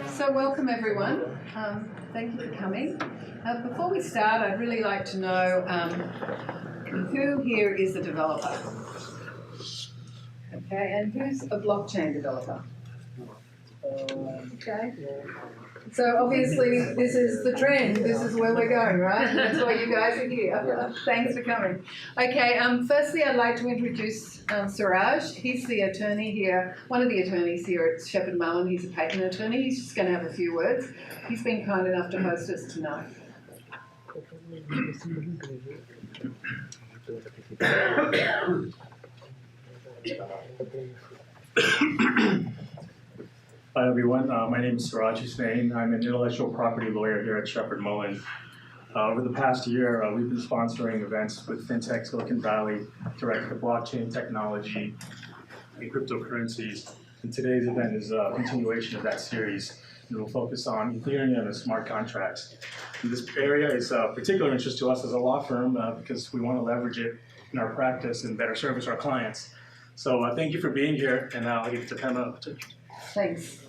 So welcome everyone. Thank you for coming. Before we start, I'd really like to know who here is a developer? Okay, and who's a blockchain developer? Okay. So obviously this is the trend, this is where we're going, right? And that's why you guys are here. Thanks for coming. Okay, firstly I'd like to introduce Suraj. He's the attorney here, one of the attorneys here at Shepherd Mullen. He's a patent attorney. He's just going to have a few words. He's been kind enough to host us tonight. Hi everyone, my name is Suraj Hussain. I'm an intellectual property lawyer here at Shepherd Mullen. Over the past year, we've been sponsoring events with FinTech Silicon Valley directed to blockchain technology and cryptocurrencies. And today's event is a continuation of that series. And we'll focus on Ethereum and smart contracts. And this area is of particular interest to us as a law firm because we want to leverage it in our practice and better service our clients. So thank you for being here, and I'll give it to Pema. Thanks.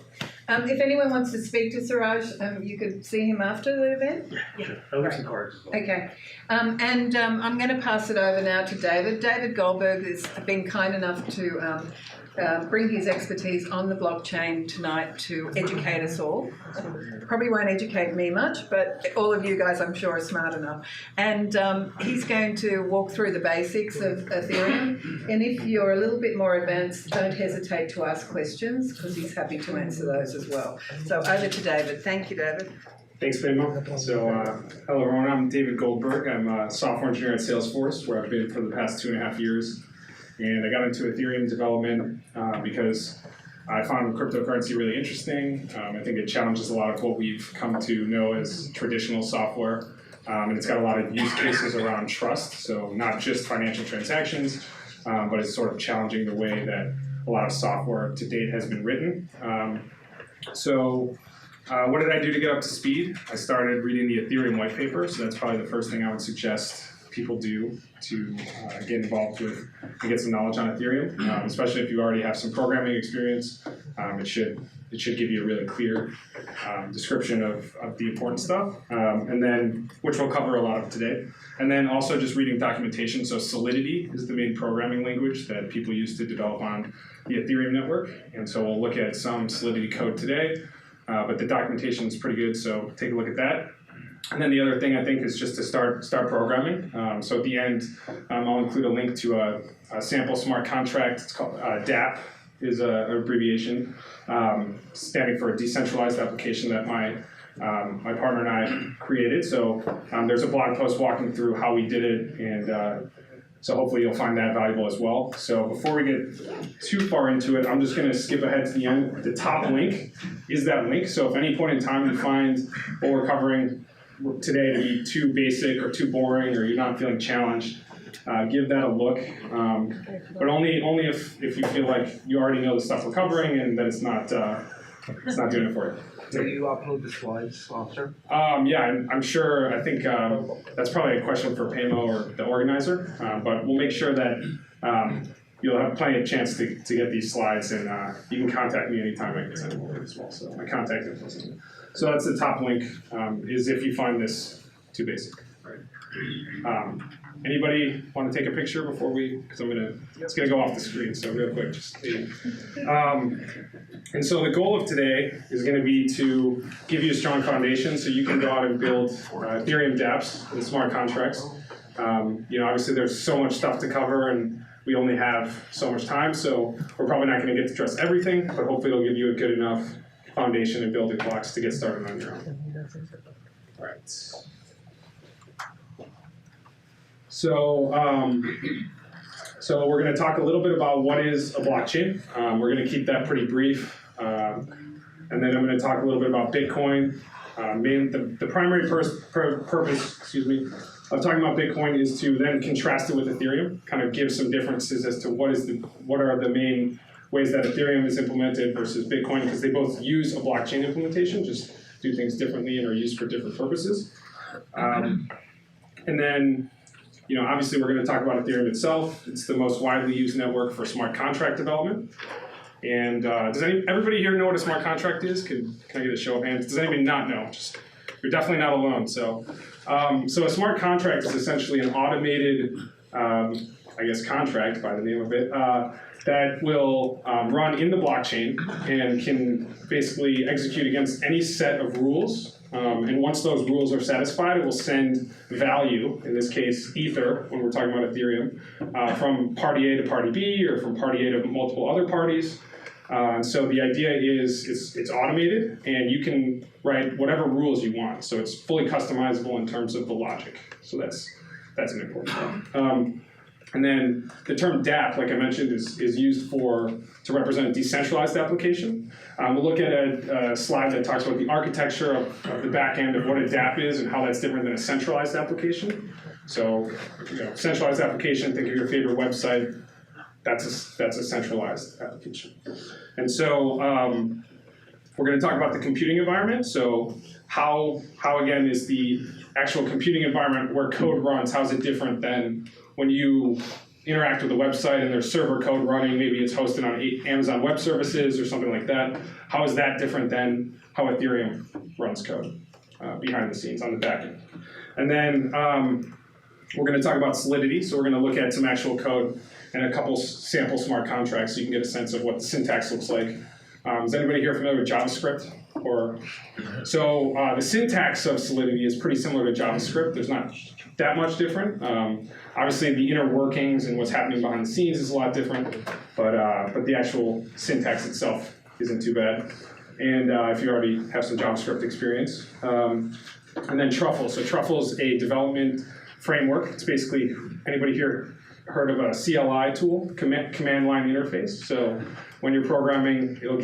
If anyone wants to speak to Suraj, you could see him after the event? Yeah, I'll leave some cards as well. Okay. I'm going to pass it over now to David. David Goldberg has been kind enough to bring his expertise on the blockchain tonight to educate us all. Probably won't educate me much, but all of you guys I'm sure are smart enough. And he's going to walk through the basics of Ethereum. And if you're a little bit more advanced, don't hesitate to ask questions because he's happy to answer those as well. So over to David. Thank you, David. Thanks, Pema. So, hello everyone, I'm David Goldberg. I'm a software engineer at Salesforce, where I've been for the past 2.5 years. And I got into Ethereum development because I found cryptocurrency really interesting. I think it challenges a lot of what we've come to know as traditional software. And it's got a lot of use cases around trust, so not just financial transactions, but it's sort of challenging the way that a lot of software to date has been written. What did I do to get up to speed? I started reading the Ethereum white paper, so that's probably the first thing I would suggest people do to get involved with and get some knowledge on Ethereum, especially if you already have some programming experience. It should give you a really clear description of the important stuff, and then which we'll cover a lot of today. And then also just reading documentation. So Solidity is the main programming language that people use to develop on the Ethereum network, and so we'll look at some Solidity code today. But the documentation is pretty good, so take a look at that. And then the other thing I think is just to start programming. So at the end, I'll include a link to a sample smart contract. It's called DApp, is an abbreviation, standing for a decentralized application that my partner and I created. So there's a blog post walking through how we did it, and so hopefully you'll find that valuable as well. So before we get too far into it, I'm just going to skip ahead to the end. The top link is that link. So if at any point in time you find what we're covering today to be too basic or too boring, or you're not feeling challenged, give that a look. But only if you feel like you already know the stuff we're covering and that it's not doing it for you. Will you upload the slides after? Yeah, I'm sure. I think that's probably a question for Pema or the organizer, but we'll make sure that you'll have plenty of chance to get these slides, and you can contact me anytime I can send them over as well. So my contact info. So that's the top link, is if you find this too basic. Right. Anybody want to take a picture before because it's gonna go off the screen, so real quick, and so the goal of today is going to be to give you a strong foundation so you can go out and build Ethereum dapps and smart contracts. Obviously there's so much stuff to cover, and we only have so much time, so we're probably not going to get to address everything, but hopefully it'll give you a good enough foundation and building blocks to get started on your own. All right. So we're going to talk a little bit about what is a blockchain. We're going to keep that pretty brief. And then I'm going to talk a little bit about Bitcoin. The primary purpose, of talking about Bitcoin is to then contrast it with Ethereum, kind of give some differences as to what are the main ways that Ethereum is implemented versus Bitcoin, because they both use a blockchain implementation, just do things differently and are used for different purposes. And then, obviously we're going to talk about Ethereum itself. It's the most widely used network for smart contract development. And does everybody here know what a smart contract is? Can I get a show of hands? Does anybody not know? You're definitely not alone. So a smart contract is essentially an automated, contract by the name of it, that will run in the blockchain and can basically execute against any set of rules. And once those rules are satisfied, it will send value, in this case Ether, when we're talking about Ethereum, from party A to party B, or from party A to multiple other parties. So the idea is it's automated, and you can write whatever rules you want. So it's fully customizable in terms of the logic. So that's an important thing. And then the term DApp, like I mentioned, is used to represent a decentralized application. We'll look at a slide that talks about the architecture of the back end of what a DApp is and how that's different than a centralized application. So, centralized application, think of your favorite website. That's a centralized application. And so we're going to talk about the computing environment. So how again is the actual computing environment where code runs, how is it different than when you interact with a website and there's server code running, maybe it's hosted on Amazon Web Services or something like that. How is that different than how Ethereum runs code behind the scenes on the back end? And then we're going to talk about Solidity. So we're going to look at some actual code and a couple sample smart contracts so you can get a sense of what the syntax looks like. Is anybody here familiar with JavaScript? So the syntax of Solidity is pretty similar to JavaScript. There's not that much different. Obviously, the inner workings and what's happening behind the scenes is a lot different, but the actual syntax itself isn't too bad. And if you already have some JavaScript experience. And then Truffle. So Truffle is a development framework. It's basically, anybody here heard of a CLI tool, command line interface? So when you're programming, it'll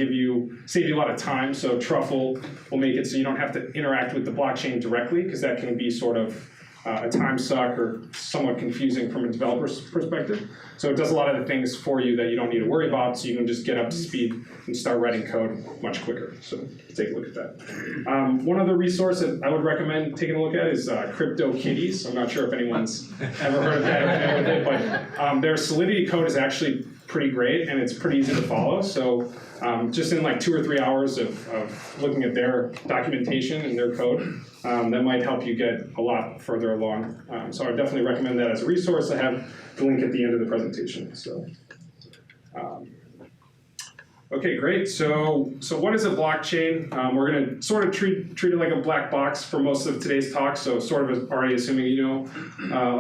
save you a lot of time. So Truffle will make it so you don't have to interact with the blockchain directly, because that can be sort of a time suck or somewhat confusing from a developer's perspective. So it does a lot of the things for you that you don't need to worry about, so you can just get up to speed and start writing code much quicker. So take a look at that. One other resource that I would recommend taking a look at is Crypto Kiddies. I'm not sure if anyone's ever heard of that, but their Solidity code is actually pretty great, and it's pretty easy to follow. So just in like 2 or 3 hours of looking at their documentation and their code, that might help you get a lot further along. So I definitely recommend that as a resource. I have the link at the end of the presentation. So, okay, great. So what is a blockchain? We're going to sort of treat it like a black box for most of today's talk. So sort of already assuming you know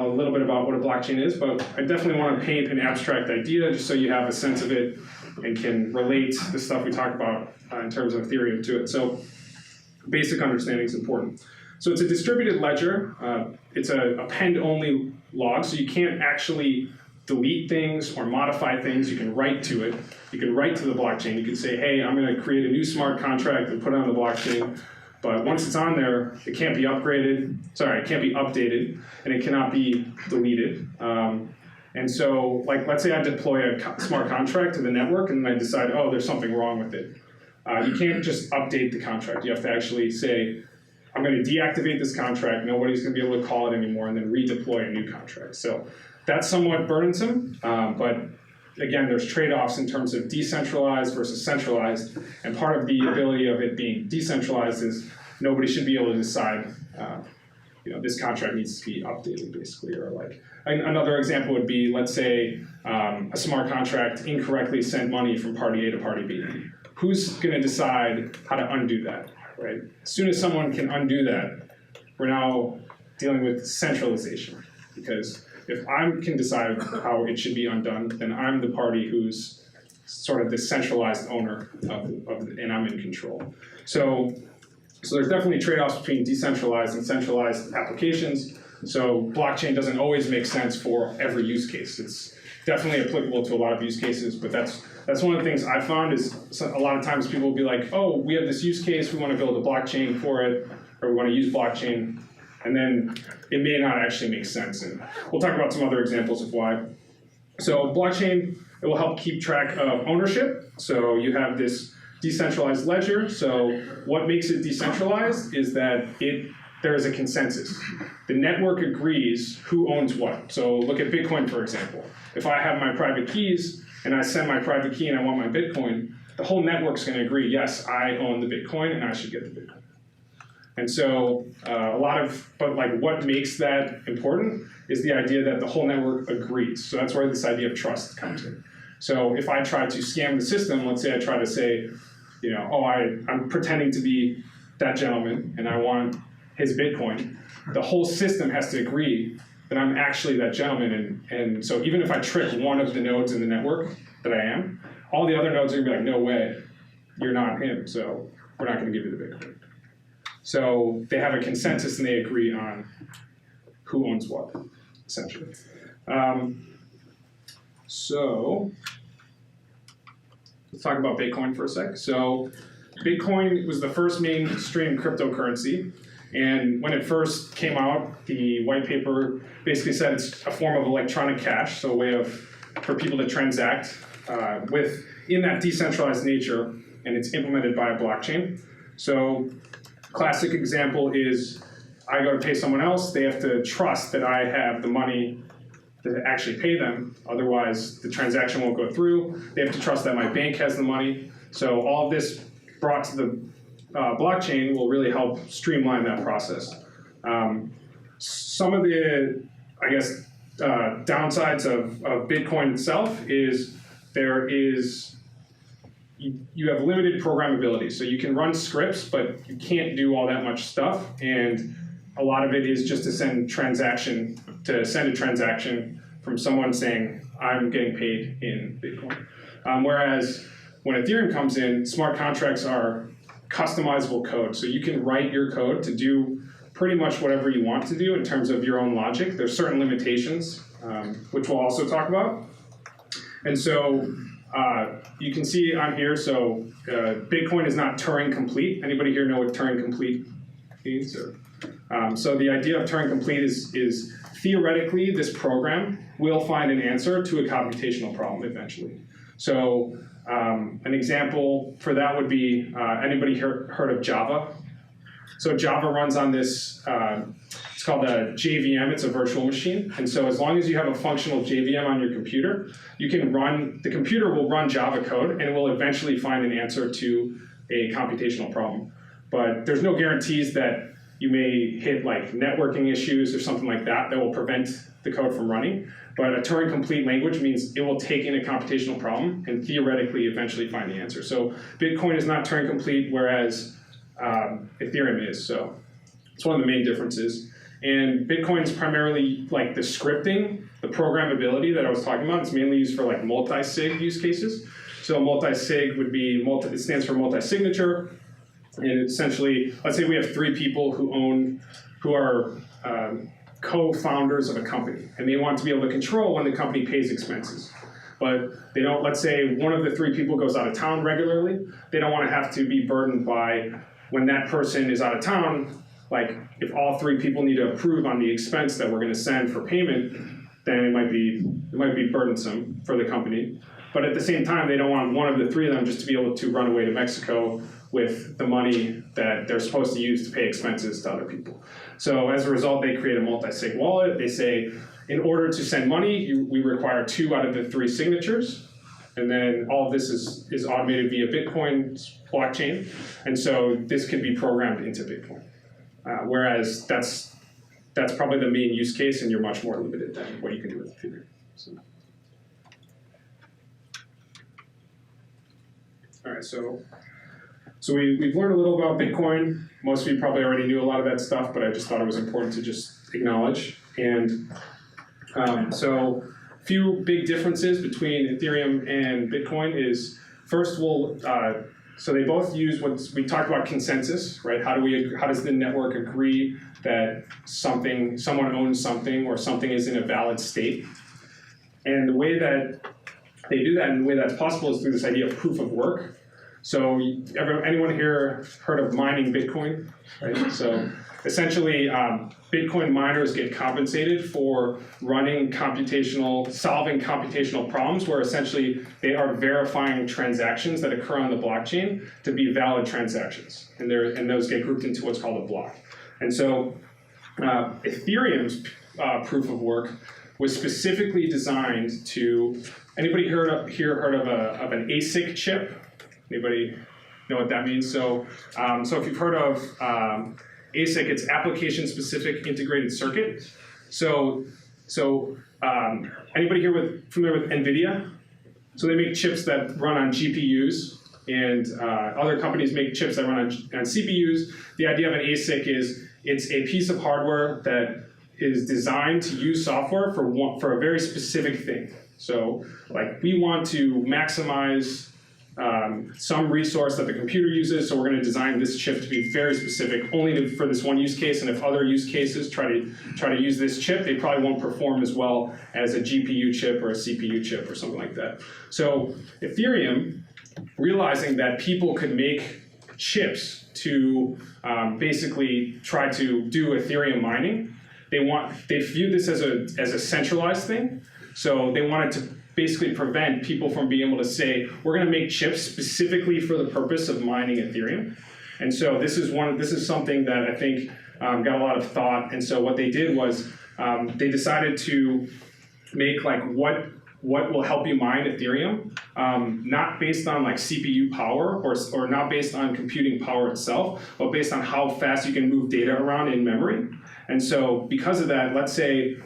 a little bit about what a blockchain is, but I definitely want to paint an abstract idea just so you have a sense of it and can relate the stuff we talk about in terms of Ethereum to it. So basic understanding is important. So it's a distributed ledger. It's a append-only log, so you can't actually delete things or modify things. You can write to it. You can write to the blockchain. You can say, hey, I'm going to create a new smart contract and put it on the blockchain. But once it's on there, it can't be it can't be updated, and it cannot be deleted. And so, like, let's say I deploy a smart contract to the network, and I decide, oh, there's something wrong with it. You can't just update the contract. You have to actually say, I'm going to deactivate this contract. Nobody's going to be able to call it anymore, and then redeploy a new contract. So that's somewhat burdensome, but again, there's trade-offs in terms of decentralized versus centralized. And part of the ability of it being decentralized is nobody should be able to decide, this contract needs to be updated, basically. Or like another example would be, let's say a smart contract incorrectly sent money from party A to party B. Who's going to decide how to undo that, right? As soon as someone can undo that, we're now dealing with centralization. Because if I can decide how it should be undone, then I'm the party who's sort of the centralized owner and I'm in control. So there's definitely trade-offs between decentralized and centralized applications. So blockchain doesn't always make sense for every use case. It's definitely applicable to a lot of use cases, but that's one of the things I've found is a lot of times people will be like, oh, we have this use case, we want to build a blockchain for it, or we want to use blockchain, and then it may not actually make sense. And we'll talk about some other examples of why. So blockchain, it will help keep track of ownership. So you have this decentralized ledger. So what makes it decentralized is that there is a consensus. The network agrees who owns what. So look at Bitcoin, for example. If I have my private keys, and I send my private key and I want my Bitcoin, the whole network's going to agree, yes, I own the Bitcoin and I should get the Bitcoin. And so what makes that important is the idea that the whole network agrees. So that's where this idea of trust comes in. So if I try to scam the system, let's say I try to say, I'm pretending to be that gentleman and I want his Bitcoin, the whole system has to agree that I'm actually that gentleman. And so even if I trick one of the nodes in the network that I am, all the other nodes are gonna be like, no way, you're not him, so we're not gonna give you the Bitcoin. So they have a consensus and they agree on who owns what, essentially. So let's talk about Bitcoin for a sec. So Bitcoin was the first mainstream cryptocurrency. And when it first came out, the white paper basically said it's a form of electronic cash, so a way for people to transact in that decentralized nature, and it's implemented by a blockchain. So classic example is I go to pay someone else, they have to trust that I have the money to actually pay them, otherwise the transaction won't go through. They have to trust that my bank has the money. So all of this brought to the blockchain will really help streamline that process. Some of the, downsides of Bitcoin itself is you have limited programmability. So you can run scripts, but you can't do all that much stuff. And a lot of it is just to send a transaction from someone saying, I'm getting paid in Bitcoin. Whereas when Ethereum comes in, smart contracts are customizable code. So you can write your code to do pretty much whatever you want to do in terms of your own logic. There's certain limitations, which we'll also talk about. And so you can see on here, so Bitcoin is not Turing-Complete. Anybody here know what Turing-Complete means? So the idea of Turing-Complete is theoretically this program will find an answer to a computational problem eventually. So an example for that would be, anybody heard of Java? So Java runs on this, it's called a JVM, it's a virtual machine. And so as long as you have a functional JVM on your computer, the computer will run Java code and it will eventually find an answer to a computational problem. But there's no guarantees that you may hit like networking issues or something like that will prevent the code from running. But a Turing-complete language means it will take in a computational problem and theoretically eventually find the answer. So Bitcoin is not Turing-complete, whereas Ethereum is. So it's one of the main differences. And Bitcoin is primarily like the scripting, the programmability that I was talking about. It's mainly used for like multi-sig use cases. So multi-sig would be, it stands for multi-signature. And essentially, let's say we have 3 people who are co-founders of a company, and they want to be able to control when the company pays expenses. But they don't, let's say one of the 3 people goes out of town regularly, they don't want to have to be burdened by when that person is out of town, like if all 3 people need to approve on the expense that we're going to send for payment, then it might be burdensome for the company. But at the same time, they don't want one of the 3 of them just to be able to run away to Mexico with the money that they're supposed to use to pay expenses to other people. So as a result, they create a multi-sig wallet. They say, in order to send money, we require 2 out of the 3 signatures. And then all of this is automated via Bitcoin's blockchain. And so this can be programmed into Bitcoin. Whereas that's probably the main use case, and you're much more limited than what you can do with Ethereum. All right, so we've learned a little about Bitcoin. Most of you probably already knew a lot of that stuff, but I just thought it was important to just acknowledge. And so a few big differences between Ethereum and Bitcoin is, first so they both use what we talked about, consensus, right? How does the network agree that someone owns something or something is in a valid state? And the way that they do that and the way that's possible is through this idea of proof of work. So anyone here heard of mining Bitcoin? Right? So essentially, Bitcoin miners get compensated for solving computational problems where essentially they are verifying transactions that occur on the blockchain to be valid transactions. And those get grouped into what's called a block. And so Ethereum's proof of work was specifically designed to, anybody heard of an ASIC chip? Anybody know what that means? So if you've heard of ASIC, it's application specific integrated circuit. So anybody here familiar with NVIDIA? So they make chips that run on GPUs, and other companies make chips that run on CPUs. The idea of an ASIC is it's a piece of hardware that is designed to use software for a very specific thing. So like we want to maximize some resource that the computer uses, so we're going to design this chip to be very specific, only for this one use case. And if other use cases try to use this chip, they probably won't perform as well as a GPU chip or a CPU chip or something like that. So Ethereum, realizing that people could make chips to basically try to do Ethereum mining, they view this as a centralized thing. So they wanted to basically prevent people from being able to say, we're going to make chips specifically for the purpose of mining Ethereum. And so this is something that I think got a lot of thought. And so what they did was they decided to make like what will help you mine Ethereum, not based on like CPU power or not based on computing power itself, but based on how fast you can move data around in memory. And so because of that, let's say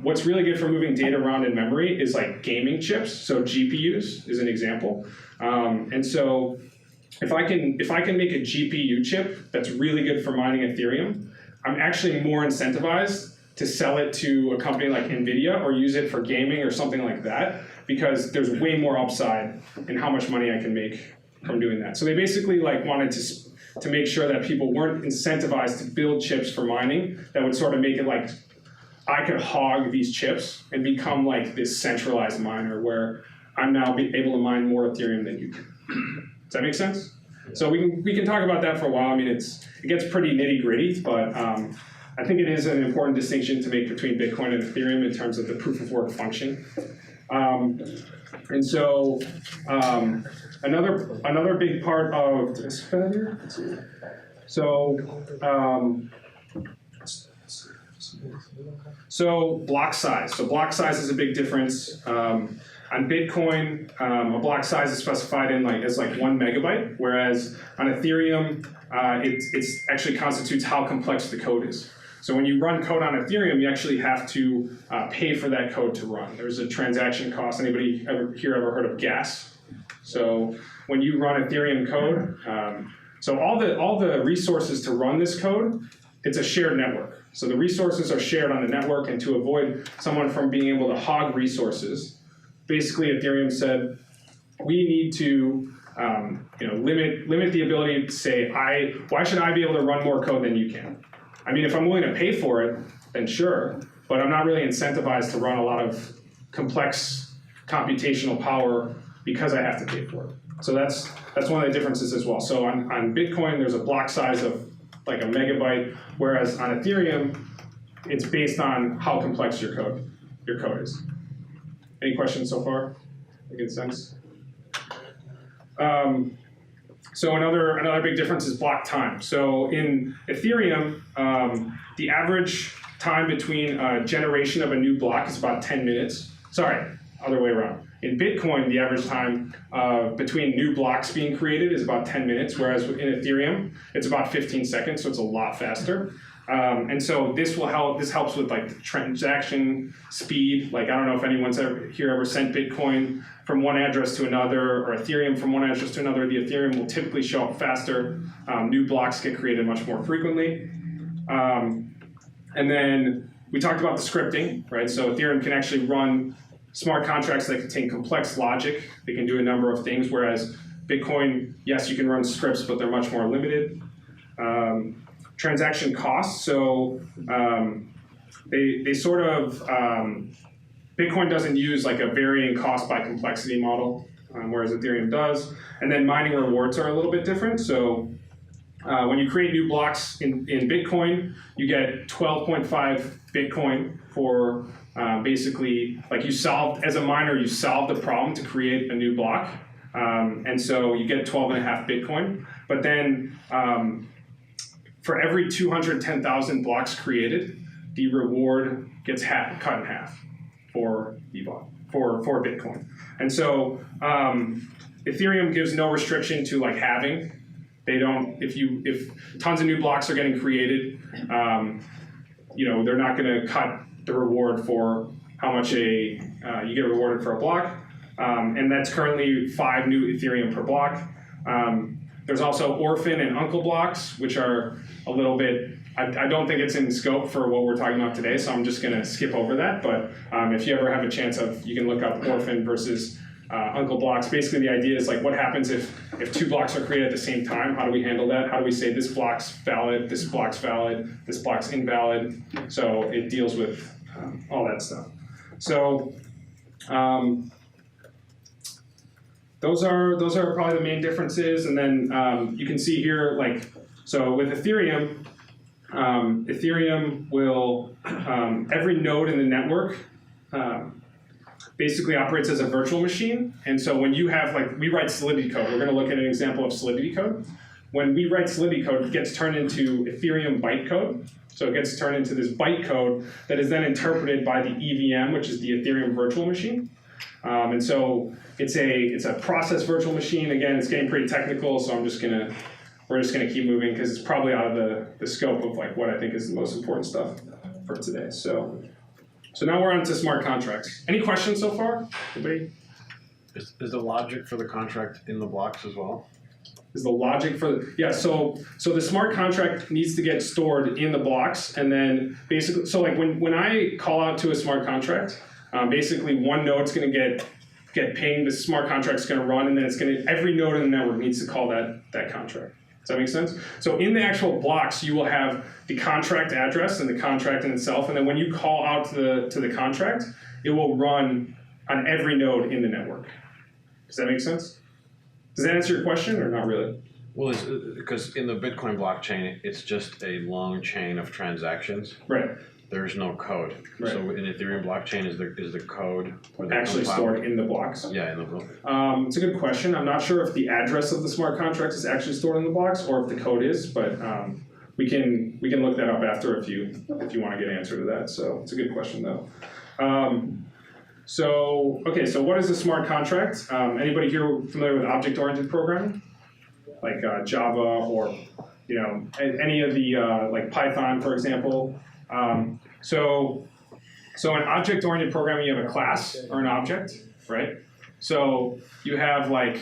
what's really good for moving data around in memory is like gaming chips. So GPUs is an example. And so if I can make a GPU chip that's really good for mining Ethereum, I'm actually more incentivized to sell it to a company like NVIDIA or use it for gaming or something like that, because there's way more upside in how much money I can make from doing that. So they basically like wanted to make sure that people weren't incentivized to build chips for mining that would sort of make it like I could hog these chips and become like this centralized miner where I'm now able to mine more Ethereum than you can. Does that make sense? So we can talk about that for a while. I mean, it gets pretty nitty gritty, but I think it is an important distinction to make between Bitcoin and Ethereum in terms of the proof of work function. And so another big part of this here. So block size. So block size is a big difference. On Bitcoin, a block size is specified as 1 megabyte, whereas on Ethereum, it actually constitutes how complex the code is. So when you run code on Ethereum, you actually have to pay for that code to run. There's a transaction cost. Anybody ever heard of gas? So when you run Ethereum code, so all the resources to run this code, it's a shared network. So the resources are shared on the network, and to avoid someone from being able to hog resources, basically Ethereum said, we need to limit the ability to say, why should I be able to run more code than you can? I mean, if I'm willing to pay for it, then sure, but I'm not really incentivized to run a lot of complex computational power because I have to pay for it. So that's one of the differences as well. So on Bitcoin, there's a block size of like a megabyte, whereas on Ethereum, it's based on how complex your code is. Any questions so far? Making sense? So another big difference is block time. So in Ethereum, the average time between generation of a new block is about 10 minutes. Sorry, other way around. In Bitcoin, the average time between new blocks being created is about 10 minutes, whereas in Ethereum, it's about 15 seconds, so it's a lot faster. And so this helps with like the transaction speed. Like I don't know if anyone's ever sent Bitcoin from one address to another, or Ethereum from one address to another. The Ethereum will typically show up faster. New blocks get created much more frequently. And then we talked about the scripting, right? So Ethereum can actually run smart contracts that contain complex logic. They can do a number of things, whereas Bitcoin, yes, you can run scripts, but they're much more limited. Transaction costs, so they sort of, Bitcoin doesn't use like a varying cost by complexity model, whereas Ethereum does. And then mining rewards are a little bit different. So when you create new blocks in Bitcoin, you get 12.5 Bitcoin for basically, like as a miner, you solved the problem to create a new block. And so you get 12.5 Bitcoin. But then for every 210,000 blocks created, the reward gets cut in half. for the block, for Bitcoin. And so Ethereum gives no restriction to like halving. They don't, if tons of new blocks are getting created, they're not going to cut the reward for how much you get rewarded for a block. And that's currently 5 new Ethereum per block. There's also orphan and uncle blocks, which are a little bit, I don't think it's in scope for what we're talking about today, so I'm just going to skip over that. But if you ever have a chance you can look up orphan versus uncle blocks. Basically, the idea is like, what happens if 2 blocks are created at the same time? How do we handle that? How do we say this block's valid, this block's invalid? So it deals with all that stuff. So those are probably the main differences. And then you can see here, like, so with Ethereum, Ethereum will, every node in the network basically operates as a virtual machine. And so when you have, like, we write Solidity code. We're going to look at an example of Solidity code. When we write Solidity code, it gets turned into Ethereum bytecode. So it gets turned into this bytecode that is then interpreted by the EVM, which is the Ethereum virtual machine. And so it's a process virtual machine. Again, it's getting pretty technical, so we're just gonna keep moving because it's probably out of the scope of like what I think is the most important stuff for today. So now we're on to smart contracts. Any questions so far? Anybody? Is the logic for the contract in the blocks as well? Is the logic for so the smart contract needs to get stored in the blocks, and then basically, so like when I call out to a smart contract, basically one node's going to get pinged, the smart contract's going to run, and then every node in the network needs to call that contract. Does that make sense? So in the actual blocks, you will have the contract address and the contract in itself, and then when you call out to the contract, it will run on every node in the network. Does that make sense? Does that answer your question or not really? Well, because in the Bitcoin blockchain, it's just a long chain of transactions. Right. There's no code. Right. So in Ethereum blockchain, is the code actually stored in the blocks? Yeah, in the block. It's a good question. I'm not sure if the address of the smart contract is actually stored in the blocks or if the code is, but we can look that up after if you want to get an answer to that. So it's a good question though. So what is a smart contract? Anybody here familiar with object-oriented programming? Like Java or any of the like Python, for example. So in object-oriented programming, you have a class or an object, right? So you have like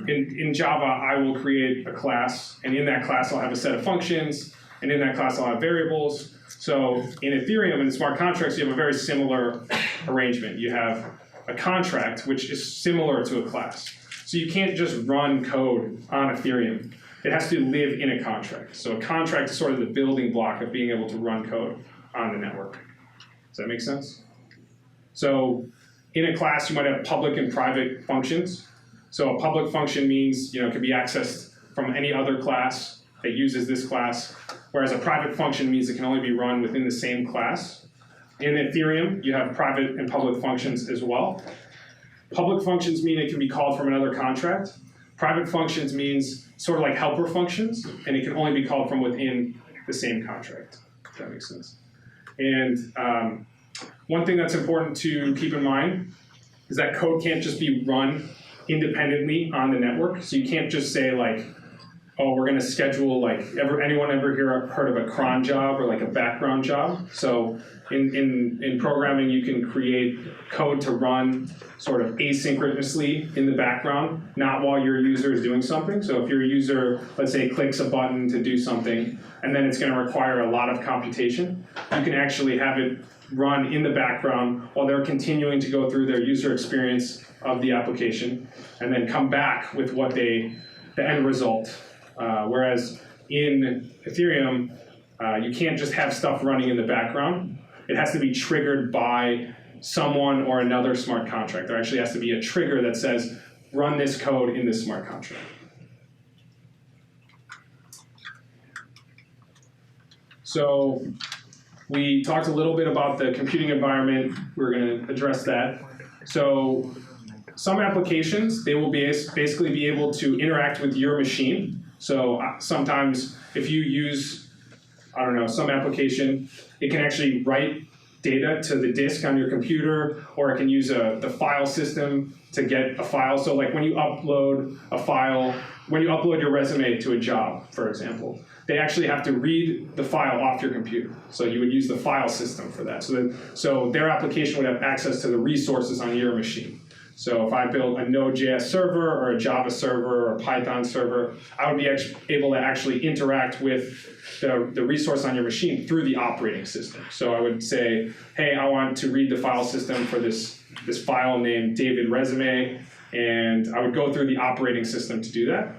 in Java, I will create a class, and in that class, I'll have a set of functions, and in that class, I'll have variables. So in Ethereum and smart contracts, you have a very similar arrangement. You have a contract, which is similar to a class. So you can't just run code on Ethereum. It has to live in a contract. So a contract is sort of the building block of being able to run code on the network. Does that make sense? So in a class, you might have public and private functions. So a public function means it can be accessed from any other class that uses this class, whereas a private function means it can only be run within the same class. In Ethereum, you have private and public functions as well. Public functions mean it can be called from another contract. Private functions means sort of like helper functions, and it can only be called from within the same contract, if that makes sense. And one thing that's important to keep in mind is that code can't just be run independently on the network. So you can't just say like, oh, we're going to schedule like, anyone ever heard of a cron job or like a background job? So in programming, you can create code to run sort of asynchronously in the background, not while your user is doing something. So if your user, let's say, clicks a button to do something, and then it's going to require a lot of computation, you can actually have it run in the background while they're continuing to go through their user experience of the application, and then come back with the end result. Whereas in Ethereum, you can't just have stuff running in the background. It has to be triggered by someone or another smart contract. There actually has to be a trigger that says, run this code in this smart contract. So we talked a little bit about the computing environment. We're going to address that. So some applications, they will basically be able to interact with your machine. So sometimes if you use, I don't know, some application, it can actually write data to the disk on your computer, or it can use the file system to get a file. So like when you upload a file, when you upload your resume to a job, for example, they actually have to read the file off your computer. So you would use the file system for that. So their application would have access to the resources on your machine. So if I build a Node.js server or a Java server or a Python server, I would be able to actually interact with the resource on your machine through the operating system. So I would say, hey, I want to read the file system for this file named David Resume, and I would go through the operating system to do that.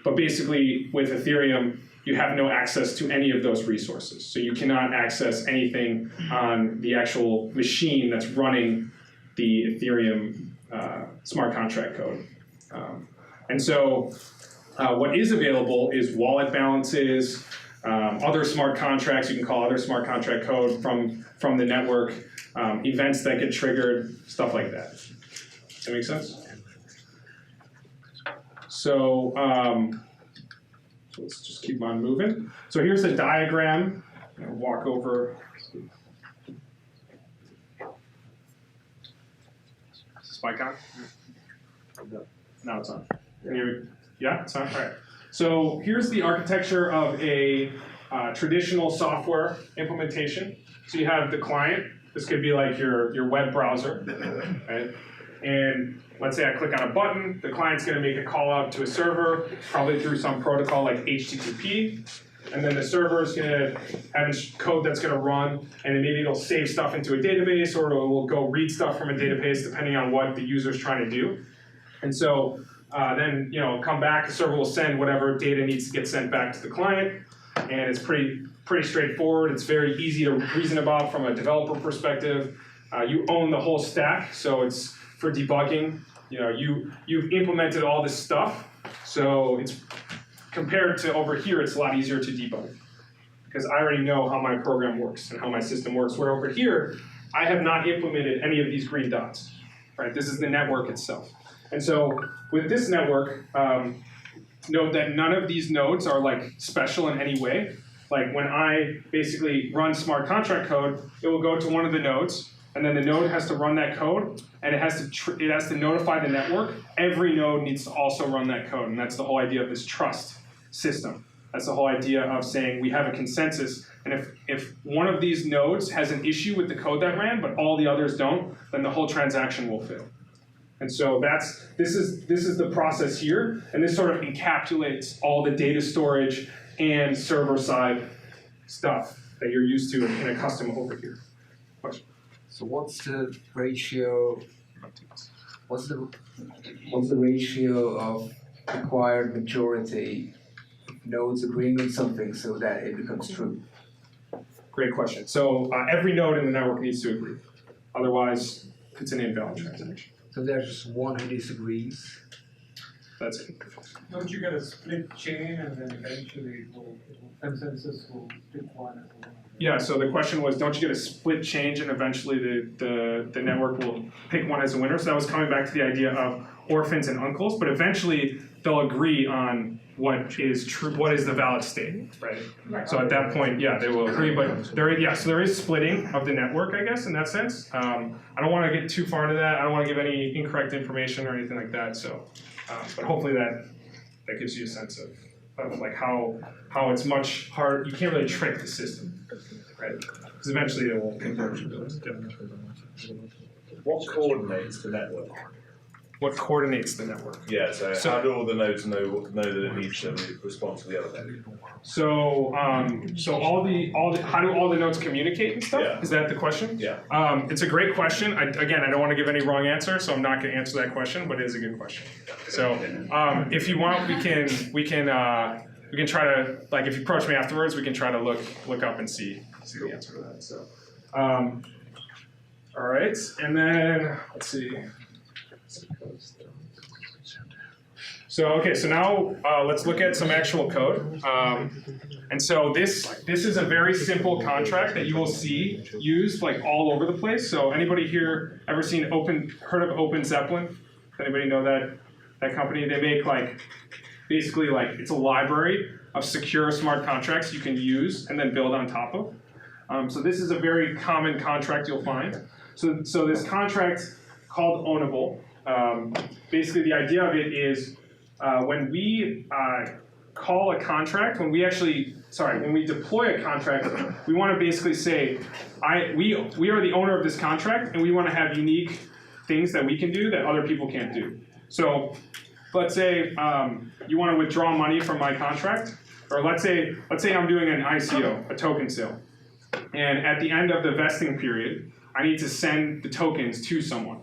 But basically, with Ethereum, you have no access to any of those resources. So you cannot access anything on the actual machine that's running the Ethereum smart contract code. And so what is available is wallet balances, other smart contracts, you can call other smart contract code from the network, events that get triggered, stuff like that. Does that make sense? So let's just keep on moving. So here's a diagram. I'm gonna walk over. Is this mic on? No, it's on. Yeah, it's on. All right. So here's the architecture of a traditional software implementation. So you have the client. This could be like your web browser, right? And let's say I click on a button, the client's gonna make a call out to a server, probably through some protocol like HTTP, and then the server is gonna have code that's gonna run, and then maybe it'll save stuff into a database, or it will go read stuff from a database depending on what the user's trying to do. And so then come back, the server will send whatever data needs to get sent back to the client, and it's pretty straightforward. It's very easy to reason about from a developer perspective. You own the whole stack, so it's for debugging. You've implemented all this stuff, so it's compared to over here, it's a lot easier to debug because I already know how my program works and how my system works. Where over here, I have not implemented any of these green dots. Right? This is the network itself. And so with this network, note that none of these nodes are like special in any way. Like when I basically run smart contract code, it will go to one of the nodes, and then the node has to run that code, and it has to notify the network. Every node needs to also run that code, and that's the whole idea of this trust system. That's the whole idea of saying we have a consensus, and if one of these nodes has an issue with the code that ran, but all the others don't, then the whole transaction will fail. And so this is the process here, and this sort of encapsulates all the data storage and server-side stuff that you're used to in a custom over here. Question? So what's the ratio? What's the ratio of required majority nodes agreeing on something so that it becomes true? Great question. So every node in the network needs to agree. Otherwise, it's an invalid transaction. So there's just one who disagrees. That's it. Don't you get a split chain and then eventually consensus will pick one? Yeah, so the question was, don't you get a split change and eventually the network will pick one as a winner? So that was coming back to the idea of orphans and uncles, but eventually they'll agree on what is true, what is the valid state, right? So at that point, yeah, they will agree, but there is splitting of the network, I guess, in that sense. I don't want to get too far into that. I don't want to give any incorrect information or anything like that. So, but hopefully that gives you a sense of like how it's much hard. You can't really trick the system, right? Because eventually it will converge. What coordinates the network? What coordinates the network? Yeah, so how do all the nodes know that it needs to respond to the other node? So how do all the nodes communicate and stuff? Yeah. Is that the question? Yeah. It's a great question. I don't want to give any wrong answer, so I'm not going to answer that question, but it is a good question. So if you want, we can try to, like, if you approach me afterwards, we can try to look up and see the answer to that. So all right, and then let's see. So now let's look at some actual code. And so this is a very simple contract that you will see used like all over the place. So anybody here ever heard of Open Zeppelin? Anybody know that company? They make basically it's a library of secure smart contracts you can use and then build on top of. So this is a very common contract you'll find. So this contract called ownable, basically the idea of it is when we call a contract, when we deploy a contract, we want to basically say, we are the owner of this contract, and we want to have unique things that we can do that other people can't do. So let's say you want to withdraw money from my contract, or let's say I'm doing an ICO, a token sale, and at the end of the vesting period, I need to send the tokens to someone,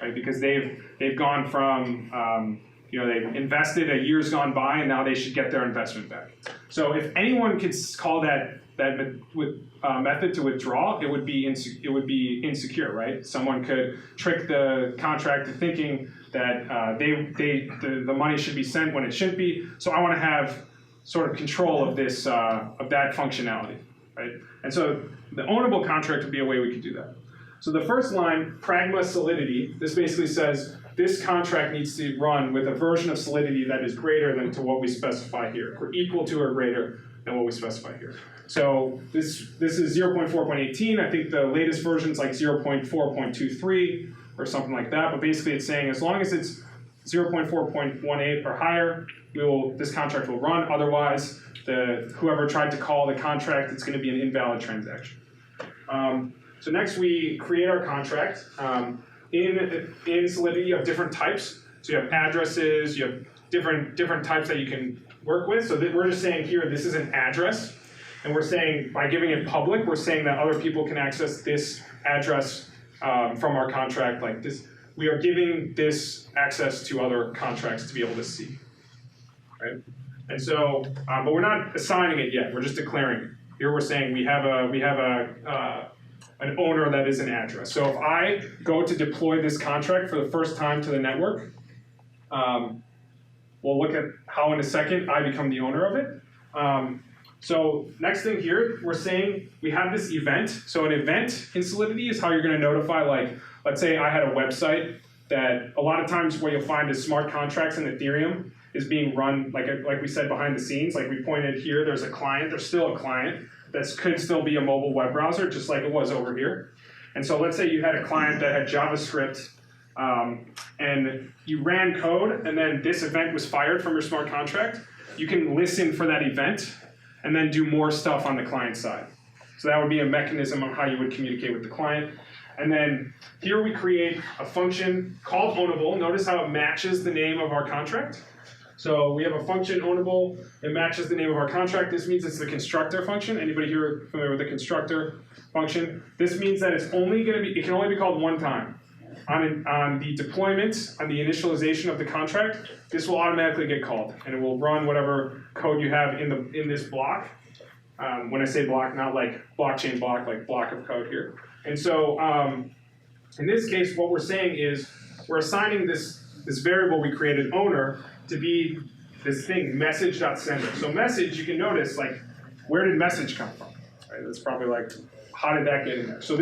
right? Because they've gone from they've invested, a year's gone by, and now they should get their investment back. So if anyone could call that method to withdraw, it would be insecure, right? Someone could trick the contract to thinking that the money should be sent when it shouldn't be. So I want to have sort of control of this of that functionality, right? And so the ownable contract would be a way we could do that. So the first line, pragma solidity, this basically says this contract needs to run with a version of Solidity that is greater than to what we specify here, or equal to or greater than what we specify here. So this is 0.4.18. I think the latest version is like 0.4.23 or something like that. But basically, it's saying as long as it's 0.4.18 or higher, this contract will run. Otherwise, whoever tried to call the contract, it's going to be an invalid transaction. So next, we create our contract. In Solidity, you have different types. So you have addresses, you have different types that you can work with. So we're just saying here, this is an address. And we're saying, by giving it public, we're saying that other people can access this address from our contract like this. We are giving this access to other contracts to be able to see, right? And so, but we're not assigning it yet. We're just declaring it. Here we're saying we have an owner that is an address. So if I go to deploy this contract for the first time to the network, we'll look at how in a second I become the owner of it. So next thing here, we're saying we have this event. So an event in Solidity is how you're going to notify, like, let's say I had a website that a lot of times what you'll find is smart contracts in Ethereum is being run, like we said, behind the scenes. Like we pointed here, there's still a client that could still be a mobile web browser, just like it was over here. And so let's say you had a client that had JavaScript, and you ran code, and then this event was fired from your smart contract. You can listen for that event, and then do more stuff on the client side. So that would be a mechanism of how you would communicate with the client. And then here we create a function called ownable. Notice how it matches the name of our contract. So we have a function ownable, it matches the name of our contract. This means it's the constructor function. Anybody here familiar with the constructor function? This means that it can only be called one time. On the deployment, on the initialization of the contract, this will automatically get called, and it will run whatever code you have in this block. When I say block, not like blockchain block, like block of code here. And so in this case, what we're saying is we're assigning this variable we created, owner, to be this thing, message.sender. So message, you can notice, like, where did message come from? Right? That's probably like, how did that get in there? So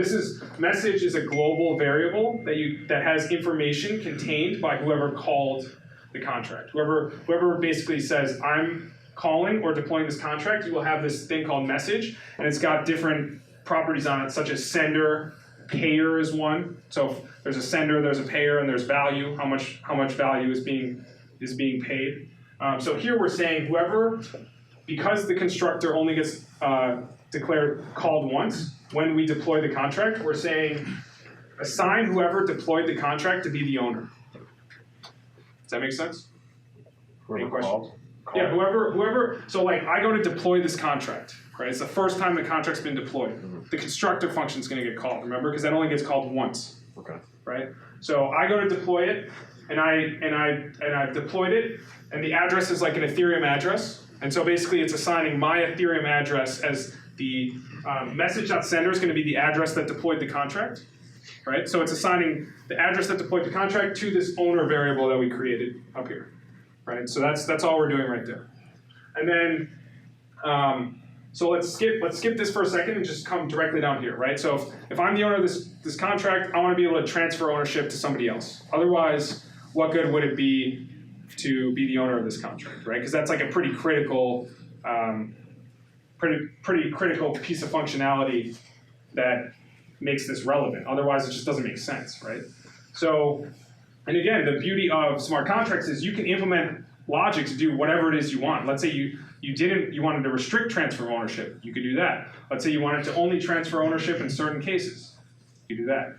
message is a global variable that has information contained by whoever called the contract. Whoever basically says, I'm calling or deploying this contract, you will have this thing called message, and it's got different properties on it, such as sender, payer is one. So there's a sender, there's a payer, and there's value, how much value is being paid. So here we're saying because the constructor only gets called once when we deploy the contract, we're saying assign whoever deployed the contract to be the owner. Does that make sense? Any questions? Yeah, whoever. So like I go to deploy this contract, right? It's the first time the contract's been deployed. The constructor function is going to get called, remember? Because that only gets called once. Okay. Right? So I go to deploy it, and I've deployed it, and the address is like an Ethereum address. And so basically it's assigning my Ethereum address as the message.sender is going to be the address that deployed the contract, right? So it's assigning the address that deployed the contract to this owner variable that we created up here, right? So that's all we're doing right there. And then, so let's skip this for a second and just come directly down here, right? So if I'm the owner of this contract, I want to be able to transfer ownership to somebody else. Otherwise, what good would it be to be the owner of this contract, right? Because that's like a pretty critical pretty critical piece of functionality that makes this relevant. Otherwise, it just doesn't make sense, right? So, and again, the beauty of smart contracts is you can implement logic to do whatever it is you want. Let's say you wanted to restrict transfer of ownership, you could do that. Let's say you wanted to only transfer ownership in certain cases, you could do that.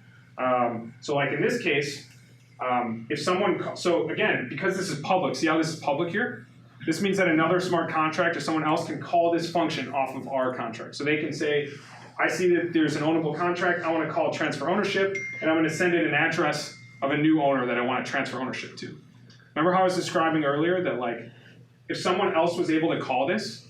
So like in this case, if someone, so again, because this is public, see how this is public here? This means that another smart contract or someone else can call this function off of our contract. So they can say, I see that there's an ownable contract, I want to call transfer ownership, and I'm going to send in an address of a new owner that I want to transfer ownership to. Remember how I was describing earlier that like, if someone else was able to call this,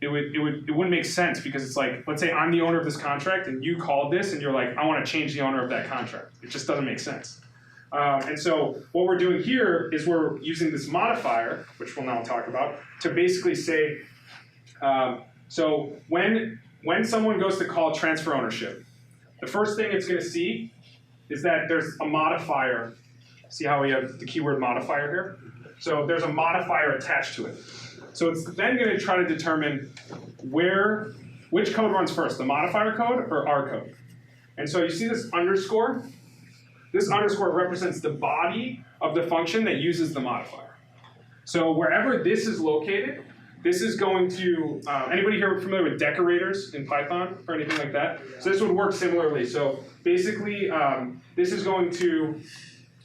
it wouldn't make sense because it's like, let's say I'm the owner of this contract and you called this and you're like, I want to change the owner of that contract. It just doesn't make sense. And so what we're doing here is we're using this modifier, which we'll now talk about, to basically say, so when someone goes to call transfer ownership, the first thing it's going to see is that there's a modifier. See how we have the keyword modifier here? So there's a modifier attached to it. So it's then going to try to determine which code runs first, the modifier code or our code. And so you see this underscore? This underscore represents the body of the function that uses the modifier. So wherever this is located, this is going to, anybody here familiar with decorators in Python or anything like that? So this would work similarly. So basically, this is going to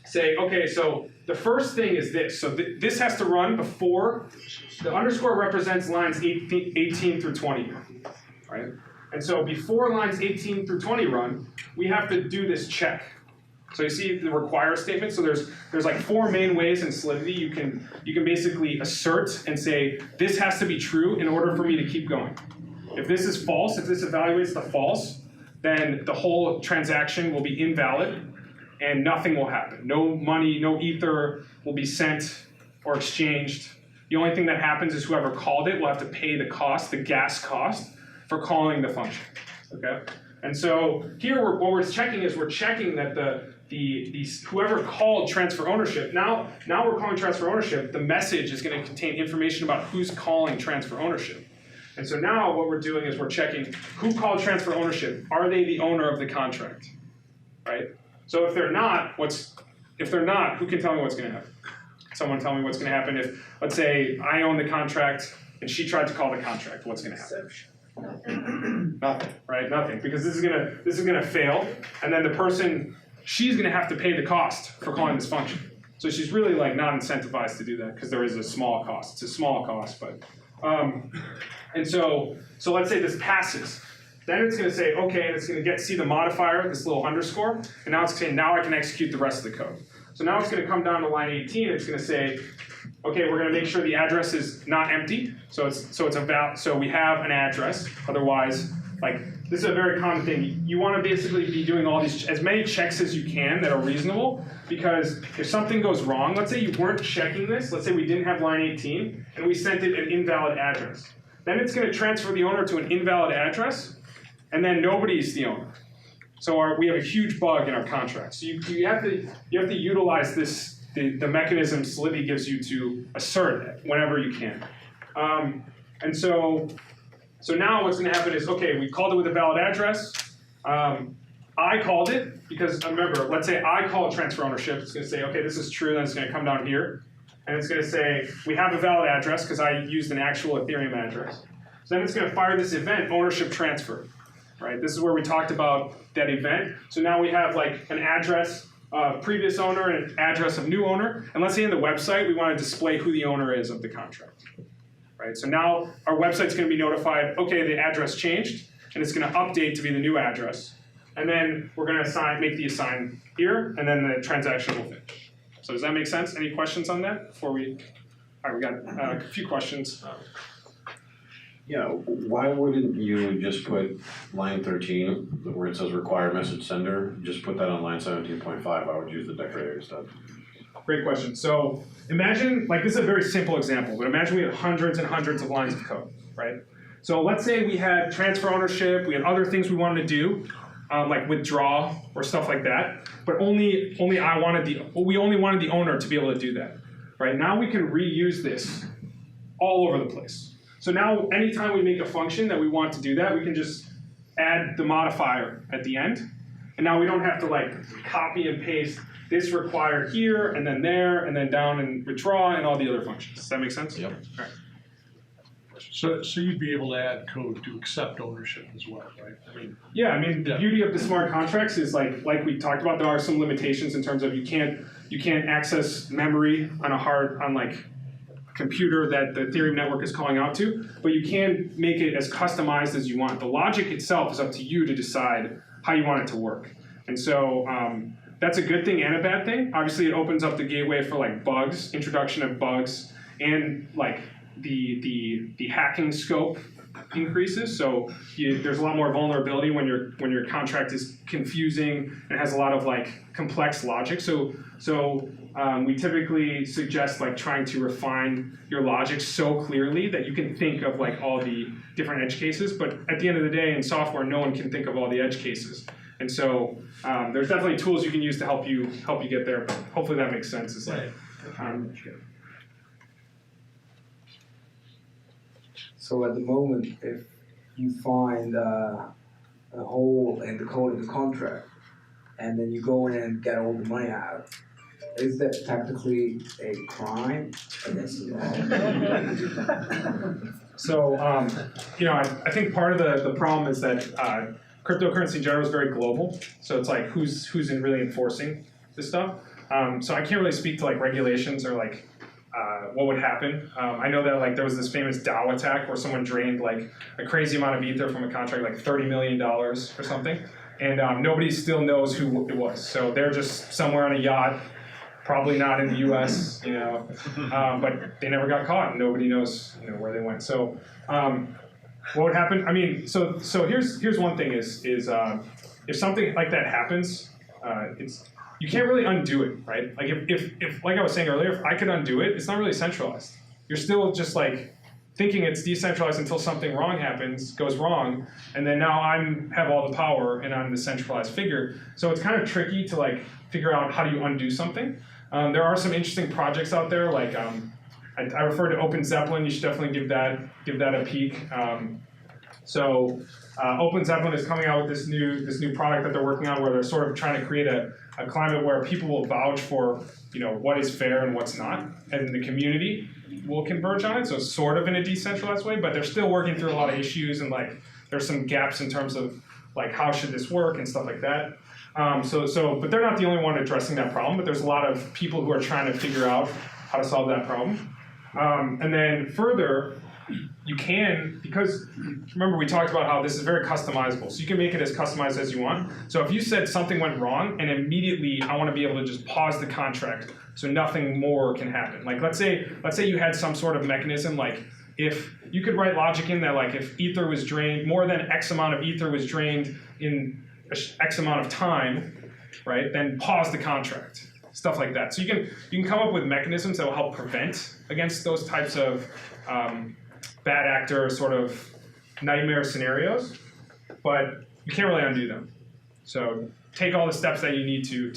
say, okay, so the first thing is this. So this has to run before, the underscore represents lines 18 through 20, right? And so before lines 18 through 20 run, we have to do this check. So you see the require statement. So there's like 4 main ways in Solidity you can basically assert and say, this has to be true in order for me to keep going. If this is false, if this evaluates the false, then the whole transaction will be invalid and nothing will happen. No money, no ether will be sent or exchanged. The only thing that happens is whoever called it will have to pay the cost, the gas cost, for calling the function, okay? And so here what we're checking is we're checking that whoever called transfer ownership, now we're calling transfer ownership, the message is going to contain information about who's calling transfer ownership. And so now what we're doing is we're checking who called transfer ownership. Are they the owner of the contract, right? So if they're not, who can tell me what's going to happen? Someone tell me what's going to happen if, let's say, I own the contract and she tried to call the contract. What's going to happen? Nothing, right? Nothing, because this is gonna fail, and then the person, she's gonna have to pay the cost for calling this function. So she's really like not incentivized to do that because there is a small cost. It's a small cost, but and so let's say this passes. Then it's going to say, okay, and it's going to see the modifier, this little underscore, and now it's saying, now I can execute the rest of the code. So now it's going to come down to line 18, and it's going to say, okay, we're going to make sure the address is not empty. So we have an address. Otherwise, like, this is a very common thing. You want to basically be doing all these, as many checks as you can that are reasonable, because if something goes wrong, let's say you weren't checking this, let's say we didn't have line 18, and we sent it an invalid address. Then it's going to transfer the owner to an invalid address, and then nobody's the owner. So we have a huge bug in our contract. So you have to utilize this, the mechanism Solidity gives you to assert it whenever you can. And so now what's going to happen is, okay, we called it with a valid address. I called it because, remember, let's say I call transfer ownership. It's going to say, okay, this is true. Then it's going to come down here. And it's going to say, we have a valid address because I used an actual Ethereum address. So then it's going to fire this event, ownership transfer. Right? This is where we talked about that event. So now we have like an address of previous owner and an address of new owner. And let's say in the website, we want to display who the owner is of the contract. Right? So now our website's going to be notified, okay, the address changed, and it's going to update to be the new address. And then we're going to make the assign here, and then the transaction will finish. So does that make sense? Any questions on that before we? All right, we got a few questions. Yeah, why wouldn't you just put line 13, where it says require message sender, just put that on line 17.5? Why would you use the decorator instead? Great question. So imagine, like this is a very simple example, but imagine we had hundreds and hundreds of lines of code, right? So let's say we had transfer ownership, we had other things we wanted to do, like withdraw or stuff like that, but we only wanted the owner to be able to do that, right? Now we can reuse this all over the place. So now anytime we make a function that we want to do that, we can just add the modifier at the end. And now we don't have to like copy and paste this required here and then there and then down and withdraw and all the other functions. Does that make sense? Yep. All right. So you'd be able to add code to accept ownership as well, right? I mean, Yeah, I mean, the Yeah. beauty of the smart contracts is like we talked about, there are some limitations in terms of you can't access memory on like computer that the Ethereum network is calling out to, but you can make it as customized as you want. The logic itself is up to you to decide how you want it to work. And so that's a good thing and a bad thing. Obviously, it opens up the gateway for like bugs, introduction of bugs, and like the hacking scope increases. So there's a lot more vulnerability when your contract is confusing and has a lot of like complex logic. So we typically suggest like trying to refine your logic so clearly that you can think of like all the different edge cases. But at the end of the day, in software, no one can think of all the edge cases. And so there's definitely tools you can use to help you get there. But hopefully that makes sense. It's like, So at the moment, if you find a hole in the code of the contract, and then you go in and get all the money out, is that technically a crime against the law? So, I think part of the problem is that cryptocurrency in general is very global. So it's like who's really enforcing this stuff. So I can't really speak to like regulations or like what would happen. I know that like there was this famous DAO attack where someone drained like a crazy amount of Ether from a contract, like $30 million or something, and nobody still knows who it was. So they're just somewhere on a yacht. Probably not in the U.S., but they never got caught, and nobody knows, where they went. So, what would happen? I mean, so here's one thing: is if something like that happens, you can't really undo it, right? Like if like I was saying earlier, if I could undo it, it's not really centralized. You're still just like thinking it's decentralized until something wrong goes wrong, and then now have all the power and I'm the centralized figure. So it's kind of tricky to like figure out how do you undo something. There are some interesting projects out there, like I referred to Open Zeppelin. You should definitely give that a peek. So Open Zeppelin is coming out with this new product that they're working on, where they're sort of trying to create a climate where people will vouch for what is fair and what's not, and the community will converge on it. So it's sort of in a decentralized way, but they're still working through a lot of issues, and like there's some gaps in terms of like how should this work and stuff like that. But they're not the only one addressing that problem, but there's a lot of people who are trying to figure out how to solve that problem. And then further, you can, because remember we talked about how this is very customizable, so you can make it as customized as you want. So if you said something went wrong and immediately I want to be able to just pause the contract so nothing more can happen. Like let's say you had some sort of mechanism, like if you could write logic in that, like if Ether was drained, more than X amount of Ether was drained in X amount of time, right? Then pause the contract, stuff like that. So you can come up with mechanisms that will help prevent against those types of bad actor sort of nightmare scenarios, but you can't really undo them. So take all the steps that you need to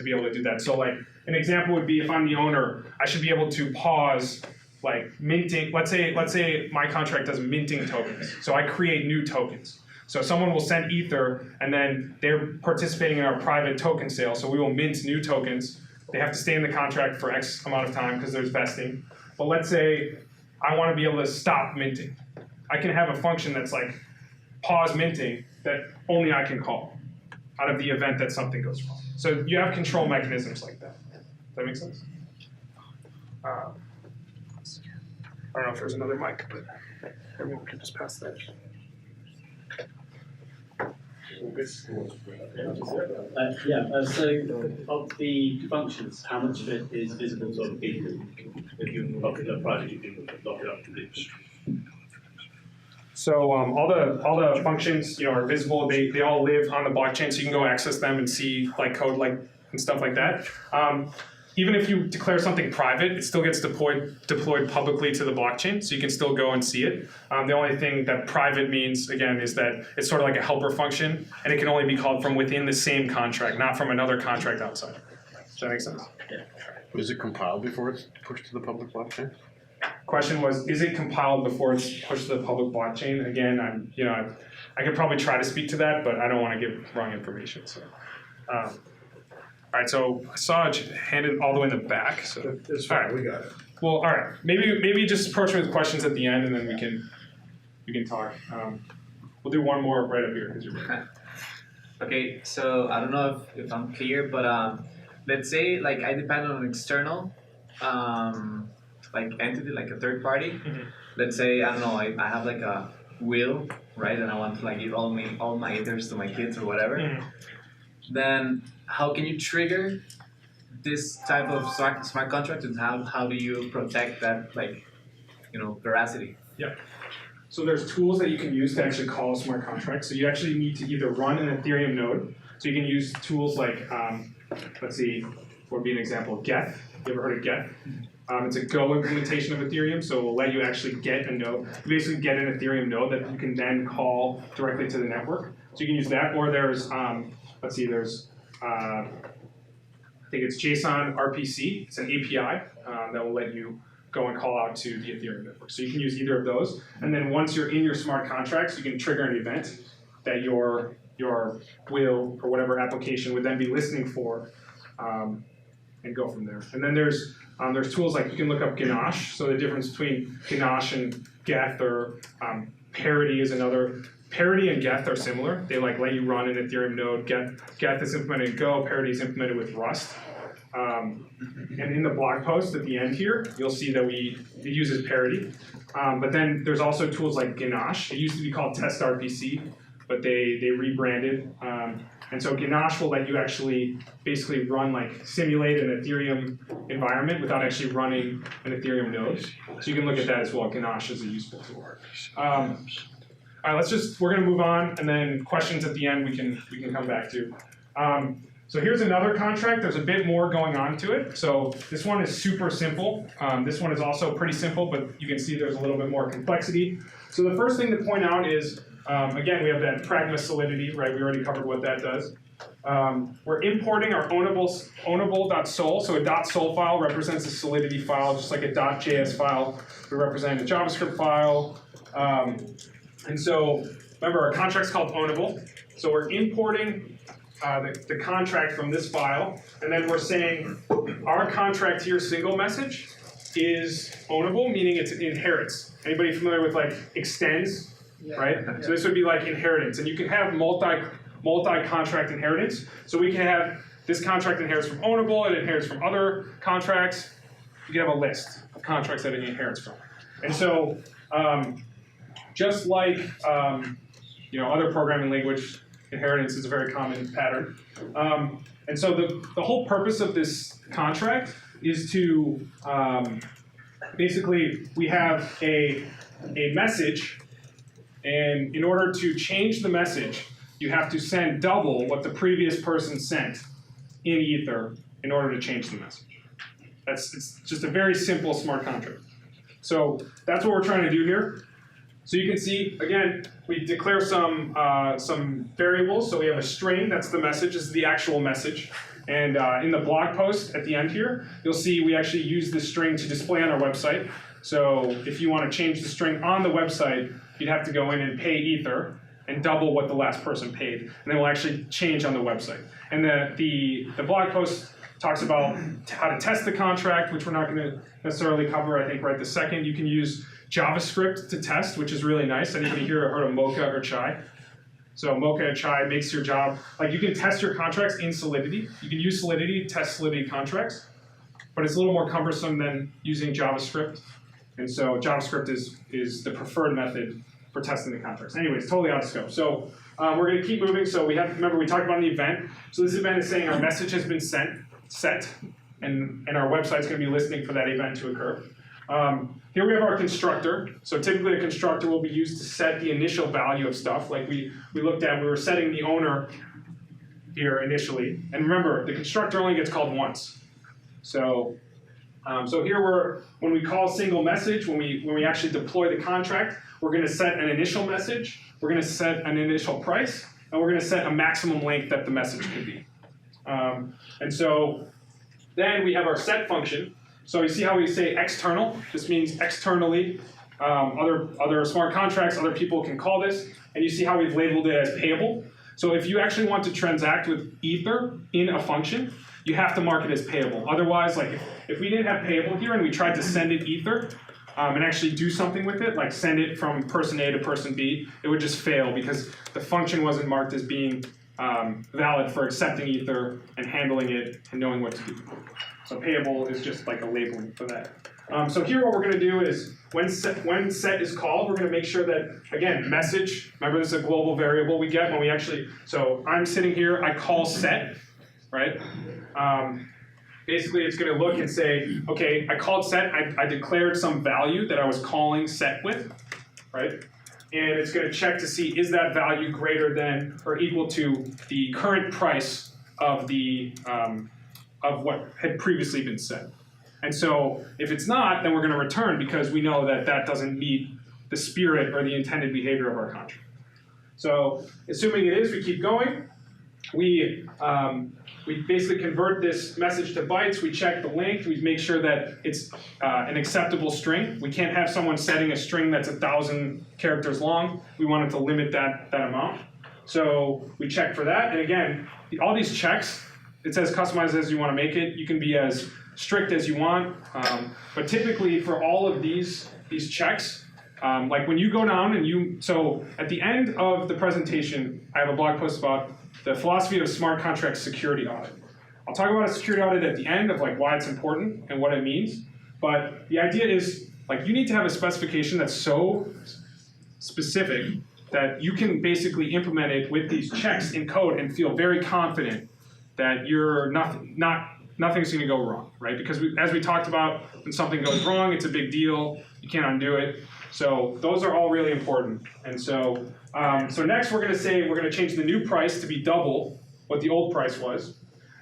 be able to do that. So like an example would be if I'm the owner, I should be able to pause like minting. Let's say my contract does minting tokens. So I create new tokens. So someone will send Ether, and then they're participating in our private token sale. So we will mint new tokens. They have to stay in the contract for X amount of time because there's vesting. But let's say I want to be able to stop minting. I can have a function that's like pause minting that only I can call out of the event that something goes wrong. So you have control mechanisms like that. Does that make sense? I don't know if there's another mic, but everyone can just pass that. So of the functions, how much of it is visible to other people? If you lock it up private, you can lock it up to groups. So all the functions are visible. They all live on the blockchain, so you can go access them and see like code and stuff like that. Even if you declare something private, it still gets deployed publicly to the blockchain, so you can still go and see it. The only thing that private means, again, is that it's sort of like a helper function, and it can only be called from within the same contract, not from another contract outside. Does that make sense? Is it compiled before it's pushed to the public blockchain? question was, is it compiled before it's pushed to the public blockchain? Again, I could probably try to speak to that, but I don't want to give wrong information. So, all right. So I saw it handed all the way in the back. So It's fine, we got it. well, all right. Maybe just approach me with questions at the end, and then we can talk. We'll do one more right up here because you're right. Okay, so I don't know if I'm clear, but let's say like I depend on an external like entity, like a third party. Mhm. Let's say I don't know, I have like a will, right, and I want to like give all my ethers to my kids or whatever. Mhm. Then how can you trigger this type of smart contract, and how do you protect that, like, veracity? Yeah. So there's tools that you can use to actually call a smart contract. So you actually need to either run an Ethereum node. So you can use tools like, let's see, what would be an example, Geth. You ever heard of Geth? It's a Go implementation of Ethereum, so it will let you actually get a node. You basically get an Ethereum node that you can then call directly to the network. So you can use that, or there's, let's see, there's, I think it's JSON RPC. It's an API that will let you go and call out to the Ethereum network. So you can use either of those. And then once you're in your smart contracts, you can trigger an event that your will or whatever application would then be listening for, and go from there. And then there's tools like, you can look up Ganache. So the difference between Ganache and Geth, or Parity is another. Parity and Geth are similar. They let you run an Ethereum node. Geth is implemented in Go. Parity is implemented with Rust. And in the blog post at the end here, you'll see that it uses Parity. But then there's also tools like Ganache. It used to be called Test RPC, but they rebranded. And so Ganache will let you actually basically simulate an Ethereum environment without actually running an Ethereum node. So you can look at that as well. Ganache is a useful tool. All right, we're gonna move on, and then questions at the end we can come back to. So here's another contract. There's a bit more going on to it. So this one is super simple. This one is also pretty simple, but you can see there's a little bit more complexity. So the first thing to point out is, again, we have that pragma solidity, right? We already covered what that does. We're importing our ownable.sol. So a .sol file represents a Solidity file, just like a .js file would represent a JavaScript file. And so remember, our contract's called ownable. So we're importing the contract from this file, and then we're saying our contract here, single message, is ownable, meaning it inherits. Anybody familiar with extends, right? Yeah. So this would be like inheritance, and you can have multi-contract inheritance. So we can have this contract inherits from ownable, it inherits from other contracts. You can have a list of contracts that it inherits from. And so just like other programming language, inheritance is a very common pattern. And so the whole purpose of this contract is to basically, we have a message, and in order to change the message, you have to send double what the previous person sent in Ether in order to change the message. It's just a very simple smart contract. So that's what we're trying to do here. So you can see, again, we declare some variables. So we have a string, that's the message, this is the actual message. And in the blog post at the end here, you'll see we actually use this string to display on our website. So if you want to change the string on the website, you'd have to go in and pay Ether and double what the last person paid. And then we'll actually change on the website. And the blog post talks about how to test the contract, which we're not going to necessarily cover, I think, right this second. You can use JavaScript to test, which is really nice. Anybody here heard of Mocha or Chai? So Mocha and Chai makes your job, you can test your contracts in Solidity. You can use Solidity to test Solidity contracts, but it's a little more cumbersome than using JavaScript. And so JavaScript is the preferred method for testing the contracts. Anyways, totally out of scope. So we're going to keep moving. So remember we talked about the event. So this event is saying our message has been set, and our website's going to be listening for that event to occur. Here we have our constructor. So typically a constructor will be used to set the initial value of stuff. Like we looked at, we were setting the owner here initially. And remember, the constructor only gets called once. So here when we call single message, when we actually deploy the contract, we're going to set an initial message, we're going to set an initial price, and we're going to set a maximum length that the message could be. And so then we have our set function. So you see how we say external? This means externally, other smart contracts, other people can call this. And you see how we've labeled it as payable. So if you actually want to transact with Ether in a function, you have to mark it as payable. Otherwise, like if we didn't have payable here and we tried to send it Ether and actually do something with it, like send it from person A to person B, it would just fail because the function wasn't marked as being valid for accepting Ether and handling it and knowing what to do. So payable is just like a labeling for that. So here what we're going to do is when set is called, we're going to make sure that, again, message, remember this is a global variable we get when we actually, so I'm sitting here, I call set, right? Basically it's going to look and say, okay, I called set, I declared some value that I was calling set with, right? And it's going to check to see is that value greater than or equal to the current price of the of what had previously been set. And so if it's not, then we're going to return because we know that that doesn't meet the spirit or the intended behavior of our contract. So assuming it is, we keep going. We basically convert this message to bytes. We check the length. We make sure that it's an acceptable string. We can't have someone setting a string that's 1,000 characters long. We want it to limit that amount. So we check for that. And again, all these checks, it's as customized as you want to make it. You can be as strict as you want. But typically for all of these checks, like when you go down and so at the end of the presentation, I have a blog post about the philosophy of smart contract security audit. I'll talk about a security audit at the end of like why it's important and what it means. But the idea is like you need to have a specification that's so specific that you can basically implement it with these checks in code and feel very confident that you're nothing's going to go wrong, right? Because as we talked about, when something goes wrong, it's a big deal. You can't undo it. So those are all really important. And so, so next we're going to change the new price to be double what the old price was,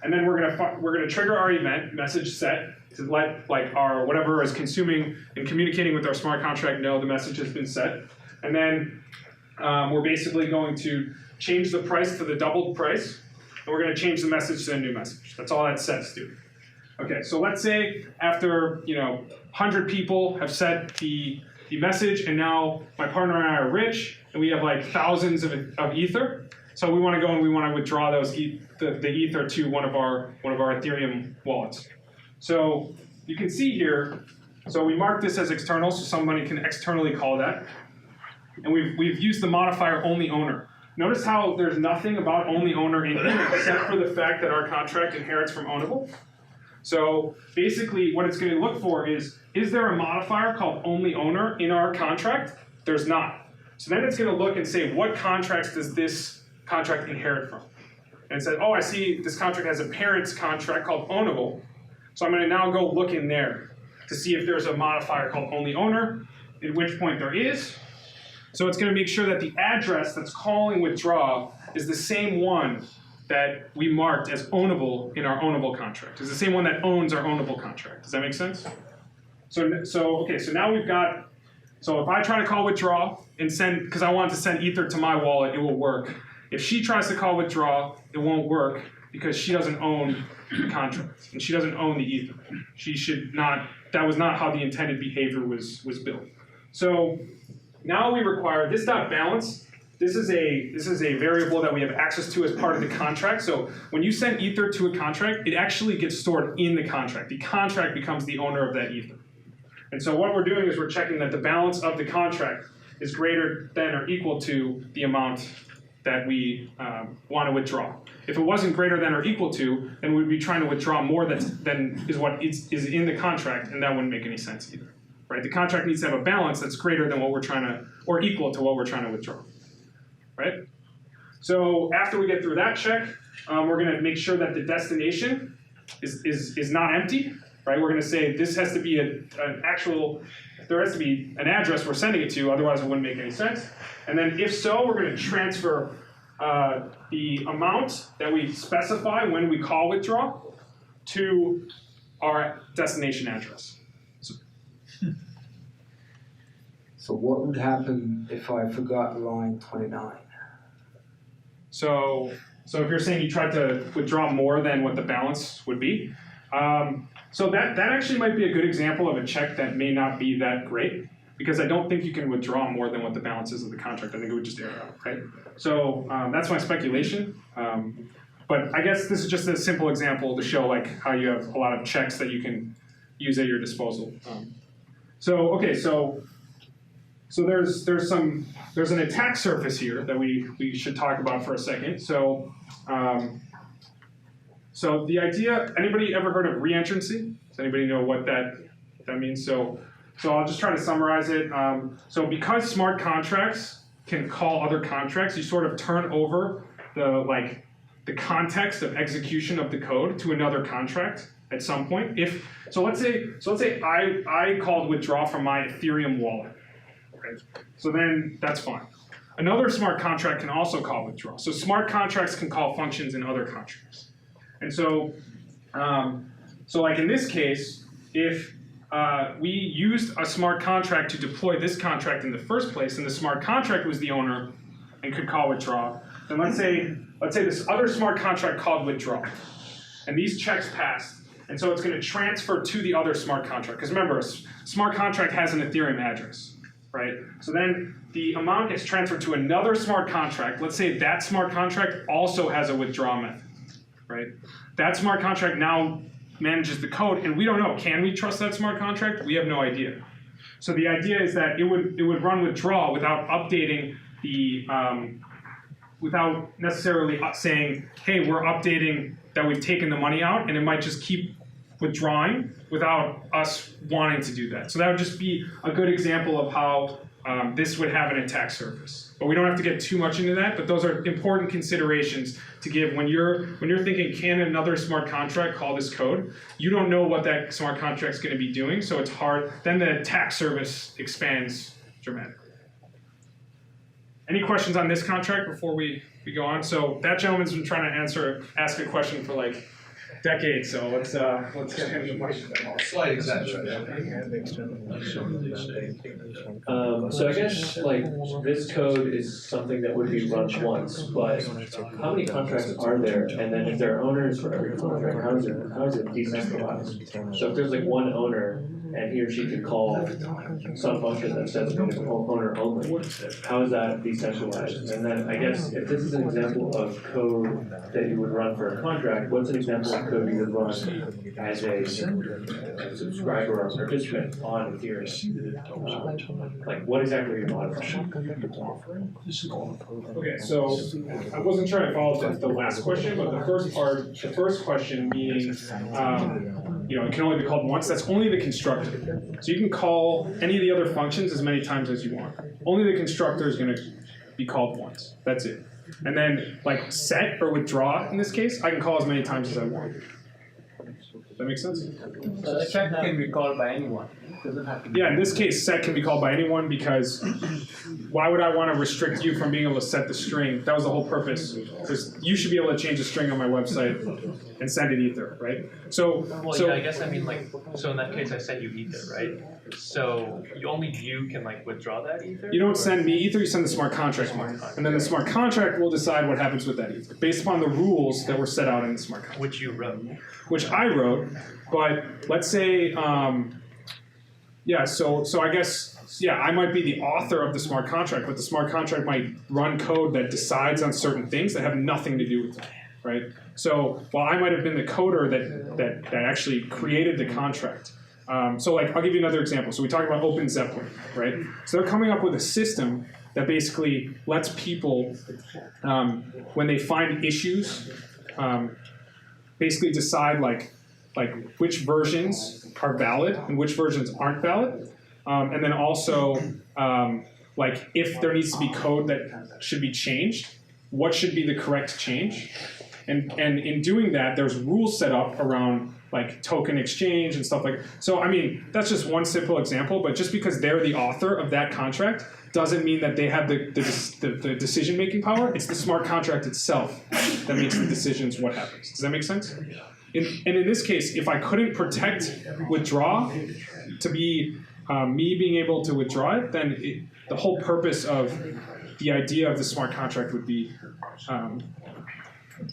and then we're going to trigger our event message set to let like our whatever is consuming and communicating with our smart contract know the message has been set, and then we're basically going to change the price to the doubled price. And we're going to change the message to a new message. That's all that sets do. Okay, so let's say after 100 people have set the message, and now my partner and I are rich, and we have like thousands of Ether. So we want to go and we want to withdraw those the Ether to one of our Ethereum wallets. So you can see here. So we mark this as external, so somebody can externally call that, and we've used the modifier only owner. Notice how there's nothing about only owner in here except for the fact that our contract inherits from ownable. So basically what it's going to look for is there a modifier called only owner in our contract? There's not. So then it's going to look and say, what contracts does this contract inherit from? And it says, oh, I see this contract has a parent's contract called ownable. So I'm going to now go look in there to see if there's a modifier called only owner, at which point there is. So it's going to make sure that the address that's calling withdraw is the same one that we marked as ownable in our ownable contract. It's the same one that owns our ownable contract. Does that make sense? So now we've got, so if I try to call withdraw and send, because I want to send Ether to my wallet, it will work. If she tries to call withdraw, it won't work because she doesn't own the contract and she doesn't own the Ether. She should not, that was not how the intended behavior was built. So now we require this .balance. This is a variable that we have access to as part of the contract. So when you send Ether to a contract, it actually gets stored in the contract. The contract becomes the owner of that Ether. And so what we're doing is we're checking that the balance of the contract is greater than or equal to the amount that we want to withdraw. If it wasn't greater than or equal to, then we'd be trying to withdraw more than is what is in the contract, and that wouldn't make any sense either. Right? The contract needs to have a balance that's greater than what we're trying to, or equal to what we're trying to withdraw. Right? So after we get through that check, we're going to make sure that the destination is not empty. Right? We're going to say this has to be there has to be an address we're sending it to, otherwise it wouldn't make any sense. And then if so, we're going to transfer the amount that we specify when we call withdraw to our destination address. So what would happen if I forgot line 29? So if you're saying you tried to withdraw more than what the balance would be, So that actually might be a good example of a check that may not be that great, because I don't think you can withdraw more than what the balance is of the contract. I think it would just error out, right? So that's my speculation. But I guess this is just a simple example to show like how you have a lot of checks that you can use at your disposal. So there's an attack surface here that we should talk about for a second. So the idea, anybody ever heard of reentrancy? Does anybody know what that means? So I'll just try to summarize it. So because smart contracts can call other contracts, you sort of turn over the context of execution of the code to another contract at some point. So let's say I called withdraw from my Ethereum wallet. Okay? So then that's fine. Another smart contract can also call withdraw. So smart contracts can call functions in other contracts. And so like in this case, if we used a smart contract to deploy this contract in the first place, and the smart contract was the owner and could call withdraw, then let's say this other smart contract called withdraw, and these checks passed, and so it's going to transfer to the other smart contract. Because remember, a smart contract has an Ethereum address, right? So then the amount is transferred to another smart contract. Let's say that smart contract also has a withdraw method, right? That smart contract now manages the code, and we don't know, can we trust that smart contract? We have no idea. So the idea is that it would run withdraw without updating the, without necessarily saying, hey, we're updating that we've taken the money out, and it might just keep withdrawing without us wanting to do that. So that would just be a good example of how this would have an attack surface. But we don't have to get too much into that, but those are important considerations to give when you're thinking, can another smart contract call this code? You don't know what that smart contract's going to be doing, so it's hard. Then the attack surface expands dramatically. Any questions on this contract before we go on? So that gentleman's been trying to ask a question for like decades, so let's get him the question. Slight exception. So I guess like this code is something that would be run once, but how many contracts are there? And then if there are owners for every contract, how is it decentralized? So if there's like one owner and he or she can call some function that says owner only, how is that decentralized? And then I guess if this is an example of code that you would run for a contract, what's an example of code you would run as a subscriber or participant on Ethereum? Like what exactly are you modifying? Okay, so I wasn't sure I followed the last question, but the first question meaning, it can only be called once. That's only the constructor. So you can call any of the other functions as many times as you want. Only the constructor is going to be called once. That's it. And then like set or withdraw in this case, I can call as many times as I want. Does that make sense? So the check can be called by anyone. Doesn't have to be. Yeah, in this case, set can be called by anyone because why would I want to restrict you from being able to set the string? That was the whole purpose. Because you should be able to change the string on my website and send it Ether, right? Yeah, I guess I mean like, so in that case I send you Ether, right? So only you can like withdraw that Ether? You don't send me Ether, you send the smart contract money. And then the smart contract will decide what happens with that Ether based upon the rules that were set out in the smart contract. Which you wrote. Which I wrote, but let's say, so I guess, I might be the author of the smart contract, but the smart contract might run code that decides on certain things that have nothing to do with it, right? So while I might have been the coder that actually created the contract. So like, I'll give you another example. So we talked about Open Zeppelin, right? So they're coming up with a system that basically lets people, when they find issues, basically decide like which versions are valid and which versions aren't valid. And then also, like if there needs to be code that should be changed, what should be the correct change? And in doing that, there's rules set up around like token exchange and stuff like that. So I mean, that's just one simple example, but just because they're the author of that contract doesn't mean that they have the decision-making power. It's the smart contract itself that makes the decisions what happens. Does that make sense? And in this case, if I couldn't protect withdraw to be me being able to withdraw it, then the whole purpose of the idea of the smart contract would be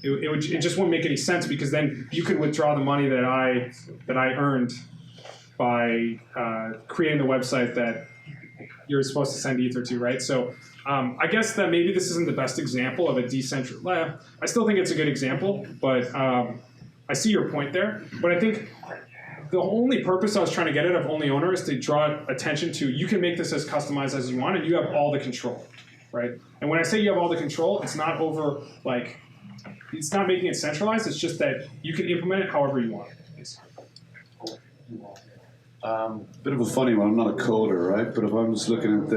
it just wouldn't make any sense, because then you could withdraw the money that I earned by creating the website that you're supposed to send Ether to, right? So I guess that maybe this isn't the best example of a decentralized. I still think it's a good example, but I see your point there. But I think the only purpose I was trying to get at of only owner is to draw attention to, you can make this as customized as you want, and you have all the control, right? And when I say you have all the control, it's not over, like, it's not making it centralized, it's just that you can implement it however you want. Bit of a funny one, I'm not a coder, right? But if I'm just looking at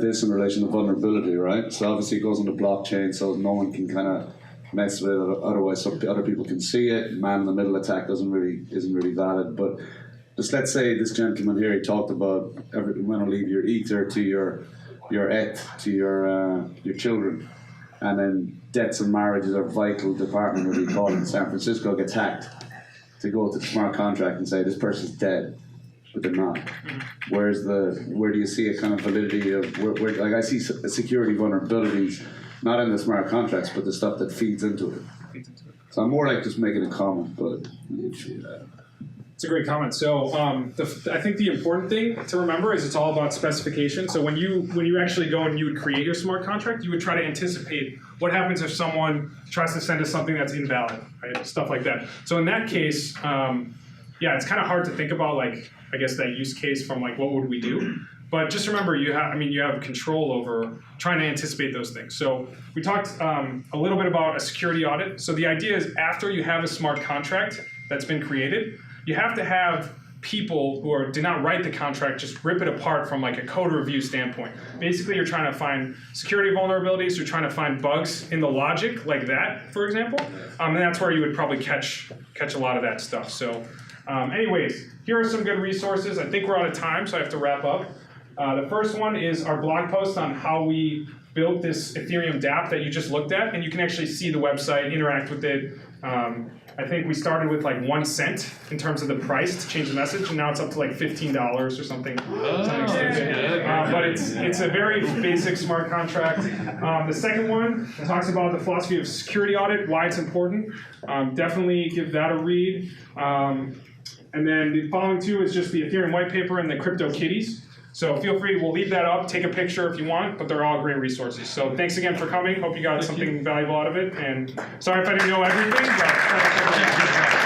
this in relation to vulnerability, right? So obviously it goes on the blockchain so no one can kind of mess with it, otherwise so other people can see it. Man in the middle attack isn't really valid. But just let's say this gentleman here, he talked about when I leave your Ether to your ETH to your children, and then debts and marriages are vital department, what do you call it, in San Francisco gets hacked, to go to the smart contract and say this person's dead, but they're not. Where do you see a kind of validity of where like I see security vulnerabilities, not in the smart contracts, but the stuff that feeds into it. So I'm more like just making a comment, but It's a great comment. So I think the important thing to remember is it's all about specification. So when you actually go and you would create your smart contract, you would try to anticipate what happens if someone tries to send us something that's invalid, right? Stuff like that. So in that case, yeah, it's kind of hard to think about, like, I guess that use case from like what would we do. But just remember, you have control over trying to anticipate those things. So we talked a little bit about a security audit. So the idea is after you have a smart contract that's been created, you have to have people who did not write the contract just rip it apart from like a code review standpoint. Basically, you're trying to find security vulnerabilities, you're trying to find bugs in the logic like that, for example. And that's where you would probably catch a lot of that stuff. So anyways, here are some good resources. I think we're out of time, so I have to wrap up. The first one is our blog post on how we built this Ethereum dApp that you just looked at, and you can actually see the website, interact with it. I think we started with like 1 cent in terms of the price to change the message, and now it's up to like $15 or something. But it's a very basic smart contract. The second one talks about the philosophy of security audit, why it's important. Definitely give that a read. And then the following two is just the Ethereum white paper and the crypto Kiddies. So feel free, we'll leave that up, take a picture if you want, but they're all great resources. So thanks again for coming. Hope you got something valuable out of it. And sorry if I didn't know everything, but